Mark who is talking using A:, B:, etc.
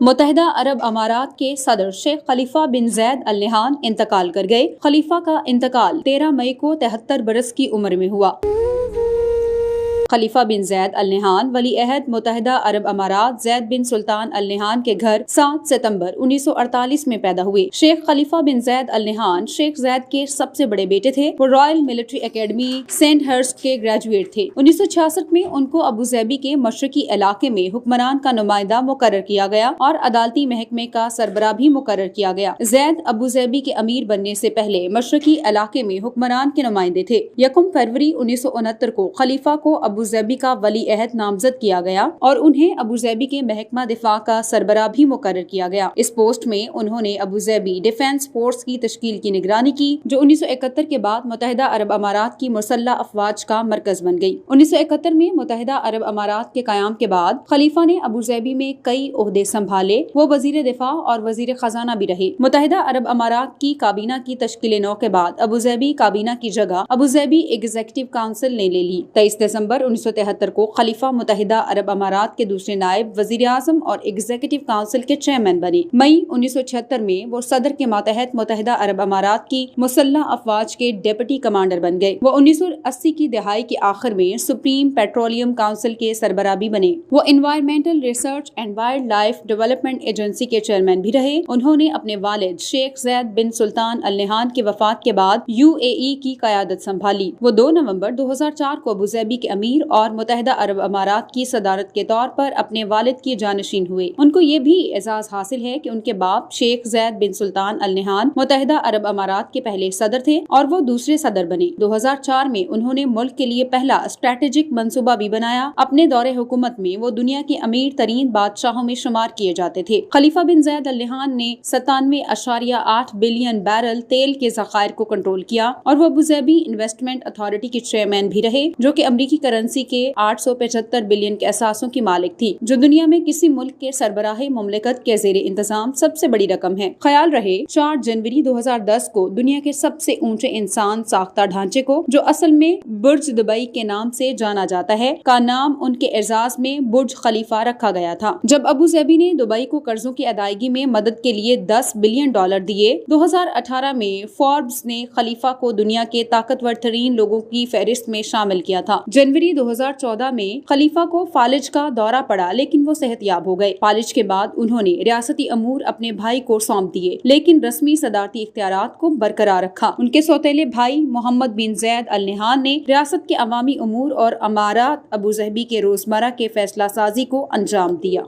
A: متحدہ عرب امارات کے صدر شیخ خلیفہ بن زید ال نہیان انتقال کر گئے۔ خلیفہ کا انتقال 13 مئی کو 73 برس کی عمر میں ہوا۔ خلیفہ بن زید ال نہیان ولی عہد متحدہ عرب امارات زید بن سلطان ال نہیان کے گھر 7 ستمبر 1948 میں پیدا ہوئے۔ شیخ خلیفہ بن زید ال نہیان شیخ زید کے سب سے بڑے بیٹے تھے۔ وہ Royal military academy Saint Hurst کے گریجویٹ تھے۔ 1966 میں ان کو ابوظہبی کے مشرقی علاقے میں حکمران کا نمائندہ مقرر کیا گیا اور عدالتی محکمے کا سربراہ بھی مقرر کیا گیا۔ زید ابوظہبی کے امیر بننے سے پہلے مشرقی علاقے میں حکمران کے نمائندے تھے۔ 1 فروری 1969 کو خلیفہ کو ابوظہبی کا ولی عہد نامزد کیا گیا اور انہیں ابوظہبی کے محکمہ دفاع کا سربراہ بھی مقرر کیا گیا۔ اس پوسٹ میں انہوں نے ابوظہبی ڈیفنس فورس کی تشکیل کی نگرانی کی، جو 1971 کے بعد متحدہ عرب امارات کی مسلح افواج کا مرکز بن گئی۔ 1971 میں متحدہ عرب امارات کے قیام کے بعد خلیفہ نے ابوظہبی میں کئی عہدے سنبھالے۔ وہ وزیر دفاع اور وزیر خزانہ بھی رہے۔ متحدہ عرب امارات کی کابینہ کی تشکیل نو کے بعد ابوظہبی کابینہ کی جگہ ابوظہبی ایگزیکٹو کونسل نے لے لی۔ 23 دسمبر 1973 کو خلیفہ متحدہ عرب امارات کے دوسرے نائب وزیر اعظم اور ایگزیکٹو کونسل کے چیئرمین بنے۔ مئی 1976 میں وہ صدر کے ماتحت متحدہ عرب امارات کی مسلح افواج کے ڈپٹی کمانڈر بن گئے۔ وہ 1980 کی دہائی کے آخر میں سپریم پیٹرولیم کونسل کے سربراہ بھی بنے۔ وہ environmental research and wild life development agency کے چیئرمین بھی رہے۔ انہوں نے اپنے والد شیخ زید بن سلطان ال نہیان کی وفات کے بعد UAE کی قیادت سنبھالی۔ وہ 2 نومبر 2004 کو ابوظہبی کے امیر اور متحدہ عرب امارات کی صدارت کے طور پر اپنے والد کی جانشین ہوئے۔ ان کو یہ بھی اعزاز حاصل ہے کہ ان کے باپ شیخ زید بن سلطان ال نہیان متحدہ عرب امارات کے پہلے صدر تھے اور وہ دوسرے صدر بنے۔ 2004 میں انہوں نے ملک کے لیے پہلا اسٹریٹجک منصوبہ بھی بنایا۔ اپنے دور حکومت میں وہ دنیا کے امیر ترین بادشاہوں میں شمار کیے جاتے تھے۔ خلیفہ بن زید ال نہیان نے 97.8 بلین بیرل تیل کے ذخائر کو کنٹرول کیا اور وہ ابوظہبی انویسٹمنٹ اتھارٹی کے چیئرمین بھی رہے، جو کہ امریکی کرنسی کے 875 بلین کے اثاثوں کی مالک تھی، جو دنیا میں کسی ملک کے سربراہ مملکت کے زیر انتظام سب سے بڑی رقم ہے۔ خیال رہے 4 جنوری 2010 کو دنیا کے سب سے اونچے انسان ساختہ ڈھانچے کو، جو اصل میں برج دبئی کے نام سے جانا جاتا ہے، کا نام ان کے اعزاز میں برج خلیفہ رکھا گیا تھا۔ جب ابوظہبی نے دبئی کو قرضوں کی ادائیگی میں مدد کے لیے $10 بلین دیے، 2018 میں فوربس نے خلیفہ کو دنیا کے طاقتور ترین لوگوں کی فہرست میں شامل کیا تھا۔ جنوری 2014 میں خلیفہ کو فالج کا دورہ پڑا، لیکن وہ صحت یاب ہو گئے۔ فالج کے بعد انہوں نے ریاستی امور اپنے بھائی کو سونپ دیے، لیکن رسمی صدارتی اختیارات کو برقرار رکھا۔ ان کے سوتیلے بھائی محمد بن زید ال نہیان نے ریاست کے عوامی امور اور امارات ابوظہبی کے روزمرہ کے فیصلہ سازی کو انجام دیا۔